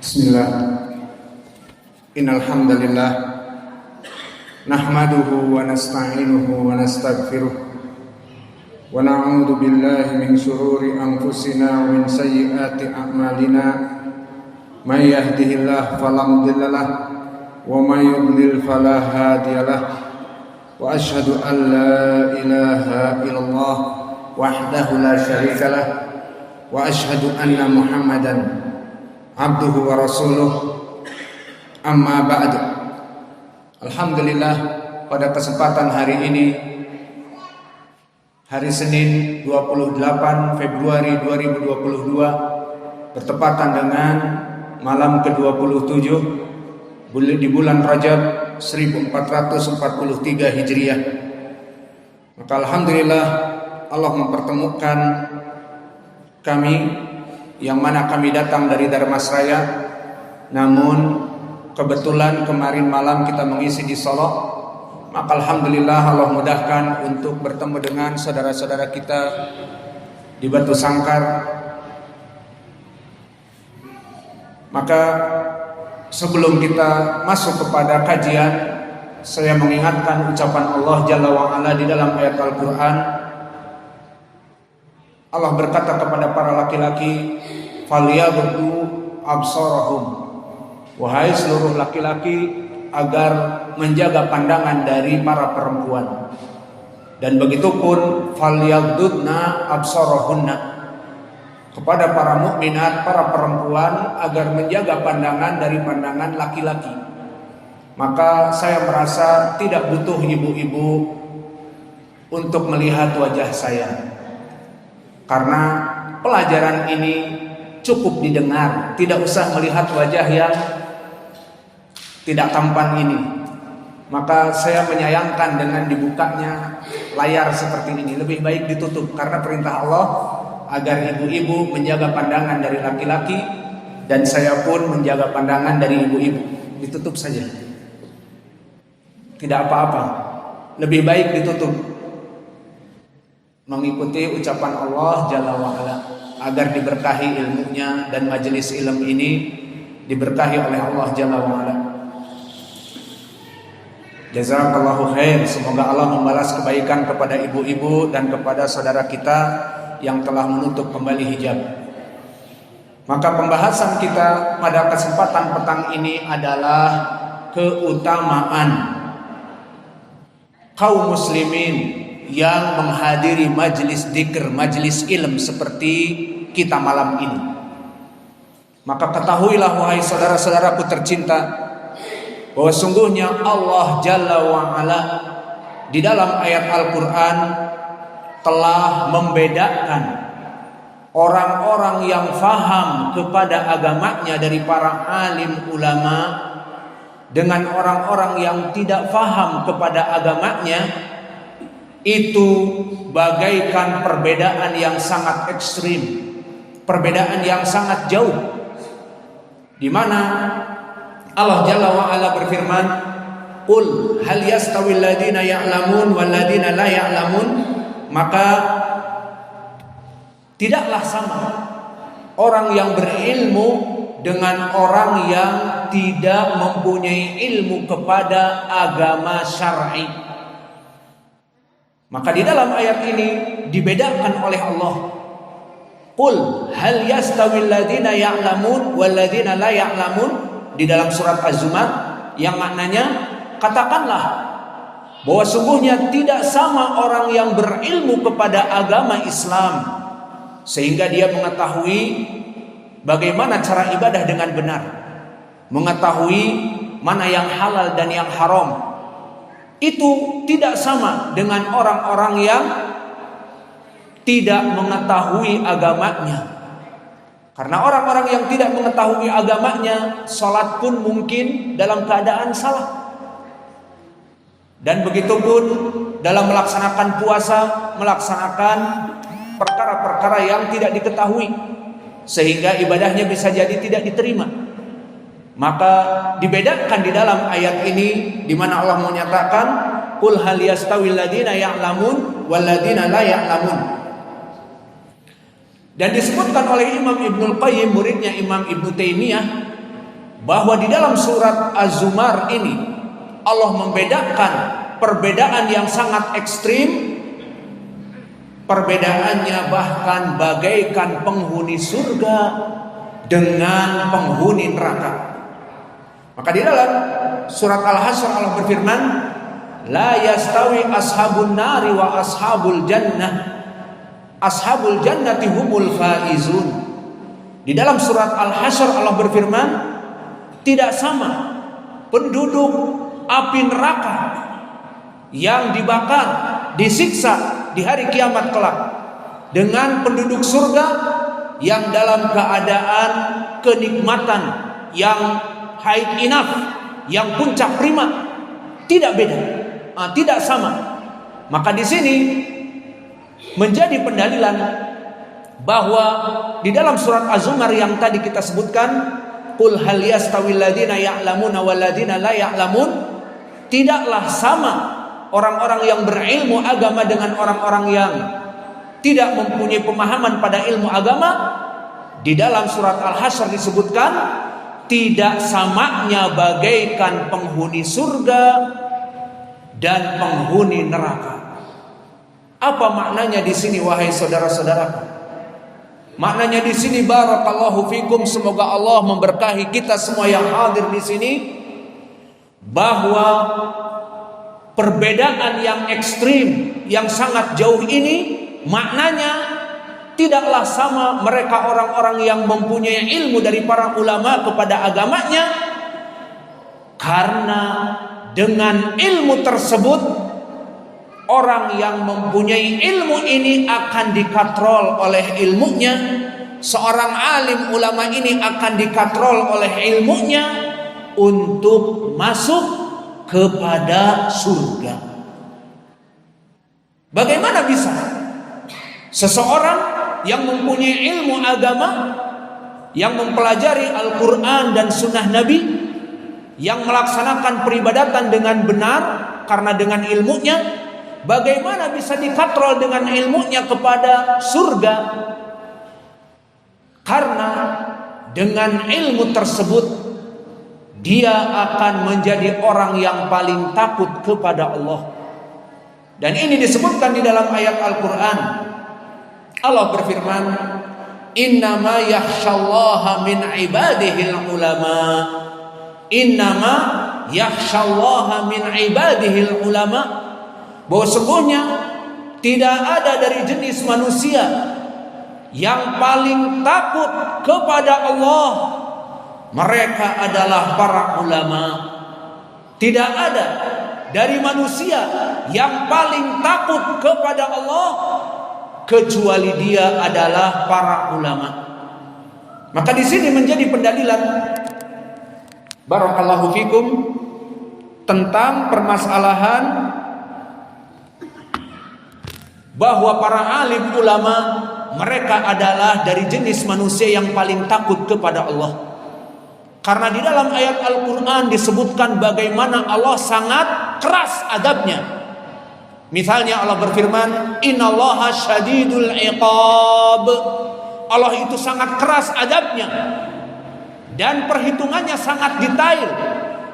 Bismillah. Innal hamdalillah nahmaduhu wa nasta'inuhu wa nastaghfiruh wa na'udzu billahi min shururi anfusina wa min sayyiati a'malina. May yahdihillahu fala mudilla lahu wa may yudlil fala hadiya lahu. Wa asyhadu an la ilaha illallah wahdahu la syarika lahu wa asyhadu anna Muhammadan abduhu wa rasuluh. Amma ba'du. Alhamdulillah, pada kesempatan hari ini, hari Senin 28 Februari 2022, bertepatan dengan malam ke-27 di bulan Rajab 1443 Hijriah. Maka alhamdulillah Allah mempertemukan kami, yang mana kami datang dari Dharmasraya, namun kebetulan kemarin malam kita mengisi di Solo. Maka alhamdulillah Allah mudahkan untuk bertemu dengan saudara-saudara kita di Batu Sangkar. Maka sebelum kita masuk kepada kajian, saya mengingatkan ucapan Allah Jalla wa'ala di dalam ayat Al-Quran. Allah berkata kepada para laki-laki, "Falyaghuddu absarahum." Wahai seluruh laki-laki, agar menjaga pandangan dari para perempuan. Dan begitupun falyaghdudna absarahunna, kepada para mukminat, para perempuan, agar menjaga pandangan dari pandangan laki-laki. Maka saya merasa tidak butuh ibu-ibu untuk melihat wajah saya, karena pelajaran ini cukup didengar, tidak usah melihat wajah yang tidak tampan ini. Maka saya menyayangkan dengan dibukanya layar seperti ini. Lebih baik ditutup, karena perintah Allah agar ibu-ibu menjaga pandangan dari laki-laki, dan saya pun menjaga pandangan dari ibu-ibu. Ditutup saja, tidak apa-apa, lebih baik ditutup, mengikuti ucapan Allah Jalla wa'ala, agar diberkahi ilmunya dan majelis ilmu ini diberkahi oleh Allah Jalla wa'ala. Jazakallahu khair. Semoga Allah membalas kebaikan kepada ibu-ibu dan kepada saudara kita yang telah menutup kembali hijab. Maka pembahasan kita pada kesempatan petang ini adalah keutamaan kaum muslimin yang menghadiri majlis dzikir, majlis ilm seperti kita malam ini. Maka ketahuilah wahai saudara-saudaraku tercinta, bahwa sungguhnya Allah Jalla wa'ala di dalam ayat Al-Quran telah membedakan orang-orang yang faham kepada agamanya dari para alim ulama dengan orang-orang yang tidak faham kepada agamanya. Itu bagaikan perbedaan yang sangat ekstrim, perbedaan yang sangat jauh, di mana Allah Jalla wa'ala berfirman, "Qul hal yastawil ladina ya'lamun wal ladina la ya'lamun." Maka tidaklah sama orang yang berilmu dengan orang yang tidak mempunyai ilmu kepada agama syar'i. Maka di dalam ayat ini dibedakan oleh Allah. Qul hal yastawil ladina ya'lamun wal ladina la ya'lamun, di dalam surat Az-Zumar, yang maknanya katakanlah bahwa sungguhnya tidak sama orang yang berilmu kepada agama Islam sehingga dia mengetahui bagaimana cara ibadah dengan benar, mengetahui mana yang halal dan yang haram. Itu tidak sama dengan orang-orang yang tidak mengetahui agamanya. Karena orang-orang yang tidak mengetahui agamanya, sholat pun mungkin dalam keadaan salah. Dan begitu pun dalam melaksanakan puasa, melaksanakan perkara-perkara yang tidak diketahui, sehingga ibadahnya bisa jadi tidak diterima. Maka dibedakan di dalam ayat ini, di mana Allah menyatakan, "Qul hal yastawil ladina ya'lamun wal ladina la ya'lamun." Dan disebutkan oleh Imam Ibnul Qayyim, muridnya Imam Ibnu Taimiyah, bahwa di dalam surat Az-Zumar ini Allah membedakan perbedaan yang sangat ekstrim. Perbedaannya bahkan bagaikan penghuni surga dengan penghuni neraka. Maka di dalam surat Al-Hasyr Allah berfirman, la yastawi ashabun nari wa ashabul jannah, ashabul jannati humul faizun. Di dalam surat Al-Hasyr Allah berfirman, tidak sama penduduk api neraka yang dibakar, disiksa di hari kiamat kelak dengan penduduk surga yang dalam keadaan kenikmatan, yang high enough, yang puncak prima. Tidak beda, tidak sama. Maka di sini menjadi pendalilan bahwa di dalam surat Az-Zumar yang tadi kita sebutkan, qul hal yastawil ladzina ya'lamuna wal ladzina la ya'lamun, tidaklah sama orang-orang yang berilmu agama dengan orang-orang yang tidak mempunyai pemahaman pada ilmu agama. Di dalam surat Al-Hasyr disebutkan tidak samanya bagaikan penghuni surga dan penghuni neraka. Apa maknanya di sini wahai saudara-saudaraku? Maknanya di sini barakallahu fikum, semoga Allah memberkahi kita semua yang hadir di sini, bahwa perbedaan yang ekstrim, yang sangat jauh ini maknanya tidaklah sama mereka orang-orang yang mempunyai ilmu dari para ulama kepada agamanya, karena dengan ilmu tersebut orang yang mempunyai ilmu ini akan dikatrol oleh ilmunya. Seorang alim ulama ini akan dikatrol oleh ilmunya untuk masuk kepada surga. Bagaimana bisa seseorang yang mempunyai ilmu agama, yang mempelajari Al-Quran dan Sunnah Nabi, yang melaksanakan peribadatan dengan benar karena dengan ilmunya, bagaimana bisa dikatrol dengan ilmunya kepada surga? Karena dengan ilmu tersebut dia akan menjadi orang yang paling takut kepada Allah. Dan ini disebutkan di dalam ayat Al-Quran. Allah berfirman, innama yakhshallaha min ibadihil ulama. Innama yakhshallaha min ibadihil ulama. Bahwa sesungguhnya tidak ada dari jenis manusia yang paling takut kepada Allah, mereka adalah para ulama. Tidak ada dari manusia yang paling takut kepada Allah kecuali dia adalah para ulama. Maka di sini menjadi pendalilan barakallahu fikum tentang permasalahan bahwa para alim ulama mereka adalah dari jenis manusia yang paling takut kepada Allah. Karena di dalam ayat Al-Quran disebutkan bagaimana Allah sangat keras adabnya. Misalnya Allah berfirman, innallaha syadidul iqab. Allah itu sangat keras adabnya dan perhitungannya sangat detail.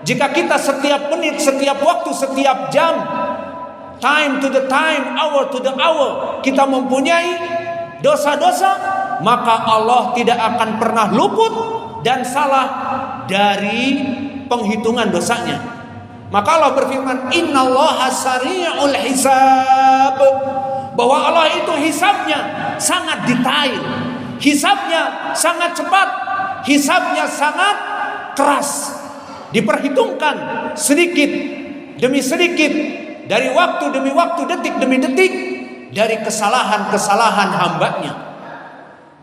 Jika kita setiap menit, setiap waktu, setiap jam, time to the time, hour to the hour, kita mempunyai dosa-dosa, maka Allah tidak akan pernah luput dan salah dari penghitungan dosanya. Maka Allah berfirman, innallaha sari'ul hisab, bahwa Allah itu hisabnya sangat detail, hisabnya sangat cepat, hisabnya sangat keras. Diperhitungkan sedikit demi sedikit, dari waktu demi waktu, detik demi detik, dari kesalahan-kesalahan hambanya.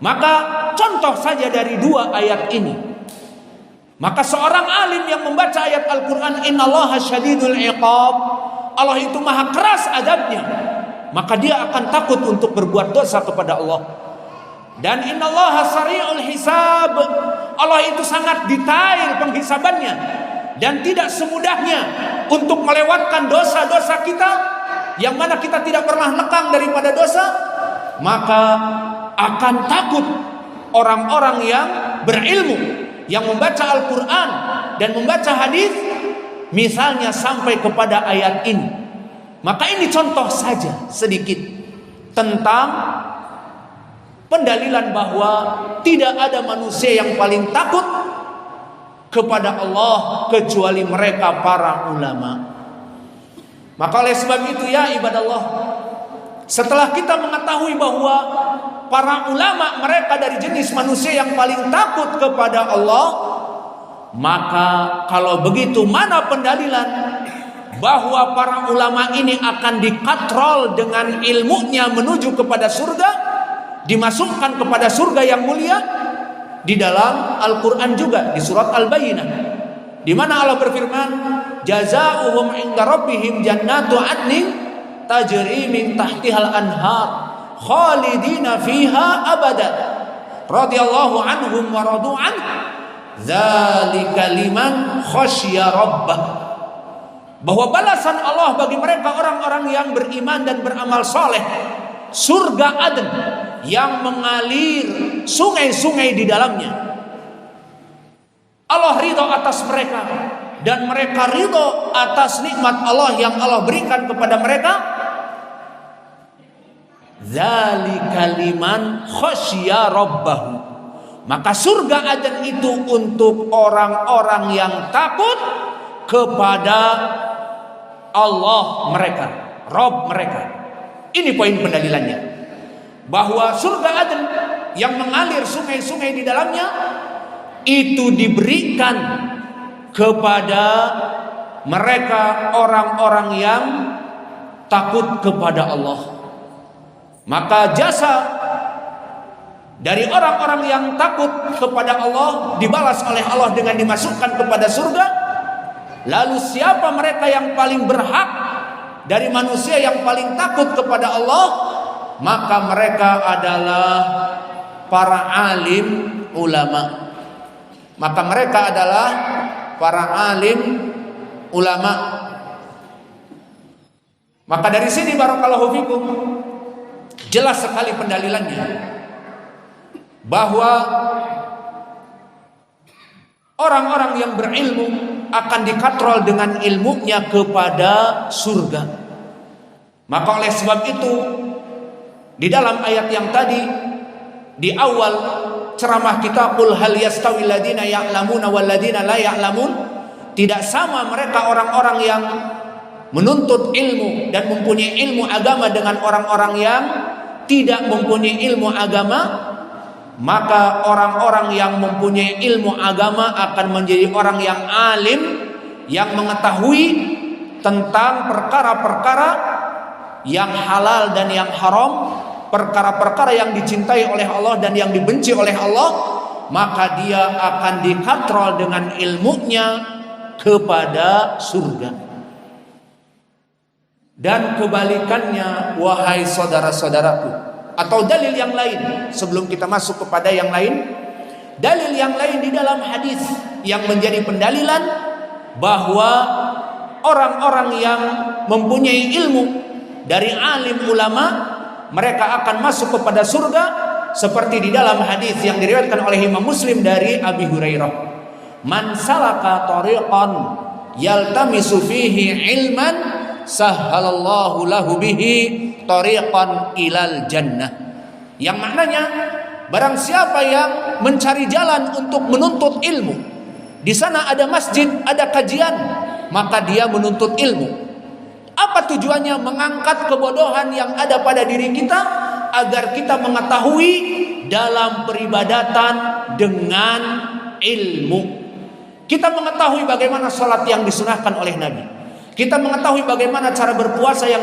Maka contoh saja dari dua ayat ini, maka seorang alim yang membaca ayat Al-Quran, innallaha syadidul iqab, Allah itu maha keras adabnya, maka dia akan takut untuk berbuat dosa kepada Allah. Dan innallaha sari'ul hisab, Allah itu sangat detail penghisabannya, dan tidak semudahnya untuk melewatkan dosa-dosa kita, yang mana kita tidak pernah lekang daripada dosa. Maka akan takut orang-orang yang berilmu, yang membaca Al-Quran dan membaca hadis, misalnya sampai kepada ayat ini. Maka ini contoh saja sedikit tentang pendalilan bahwa tidak ada manusia yang paling takut kepada Allah kecuali mereka para ulama. Maka oleh sebab itu ya ibadallah, setelah kita mengetahui bahwa para ulama mereka dari jenis manusia yang paling takut kepada Allah, maka kalau begitu mana pendalilan bahwa para ulama ini akan dikatrol dengan ilmunya menuju kepada surga, dimasukkan kepada surga yang mulia? Di dalam Al-Quran juga di surat Al-Bayyinah, di mana Allah berfirman, jazaohum 'inda rabbihim jannatu 'adnin tajri min tahtihal anhar khalidina fiha abada radhiyallahu anhum wa radu an dzalika liman khasyya rabbah. Bahwa balasan Allah bagi mereka orang-orang yang beriman dan beramal soleh, surga Aden yang mengalir sungai-sungai di dalamnya. Allah ridho atas mereka dan mereka ridho atas nikmat Allah yang Allah berikan kepada mereka. Dzalika liman khasyya rabbahu. Maka surga Aden itu untuk orang-orang yang takut kepada Allah mereka, Rabb mereka. Ini poin pendalilannya, bahwa surga Aden yang mengalir sungai-sungai di dalamnya itu diberikan kepada mereka orang-orang yang takut kepada Allah. Maka jasa dari orang-orang yang takut kepada Allah dibalas oleh Allah dengan dimasukkan kepada surga. Lalu siapa mereka yang paling berhak dari manusia yang paling takut kepada Allah? Maka mereka adalah para alim ulama. Maka mereka adalah para alim ulama. Maka dari sini barakallahu fikum, jelas sekali pendalilannya bahwa orang-orang yang berilmu akan dikatrol dengan ilmunya kepada surga. Maka oleh sebab itu, di dalam ayat yang tadi di awal ceramah kita, qul hal yastawil ladina ya'lamuna wal ladina la ya'lamun, tidak sama mereka orang-orang yang menuntut ilmu dan mempunyai ilmu agama dengan orang-orang yang tidak mempunyai ilmu agama. Maka orang-orang yang mempunyai ilmu agama akan menjadi orang yang alim, yang mengetahui tentang perkara-perkara yang halal dan yang haram, perkara-perkara yang dicintai oleh Allah dan yang dibenci oleh Allah. Maka dia akan dikatrol dengan ilmunya kepada surga. Dan kebalikannya, wahai saudara-saudaraku, atau dalil yang lain sebelum kita masuk kepada yang lain, dalil yang lain di dalam hadis yang menjadi pendalilan bahwa orang-orang yang mempunyai ilmu dari alim ulama mereka akan masuk kepada surga, seperti di dalam hadis yang diriwayatkan oleh Imam Muslim dari Abi Hurairah, man salaka tariqan yaltamisu fihi ilman sahhalallahu lahu bihi tariqan ilal jannah. Yang maknanya, barang siapa yang mencari jalan untuk menuntut ilmu, di sana ada masjid, ada kajian, maka dia menuntut ilmu. Apa tujuannya? Mengangkat kebodohan yang ada pada diri kita agar kita mengetahui dalam peribadatan dengan ilmu. Kita mengetahui bagaimana salat yang disunahkan oleh Nabi. Kita mengetahui bagaimana cara berpuasa yang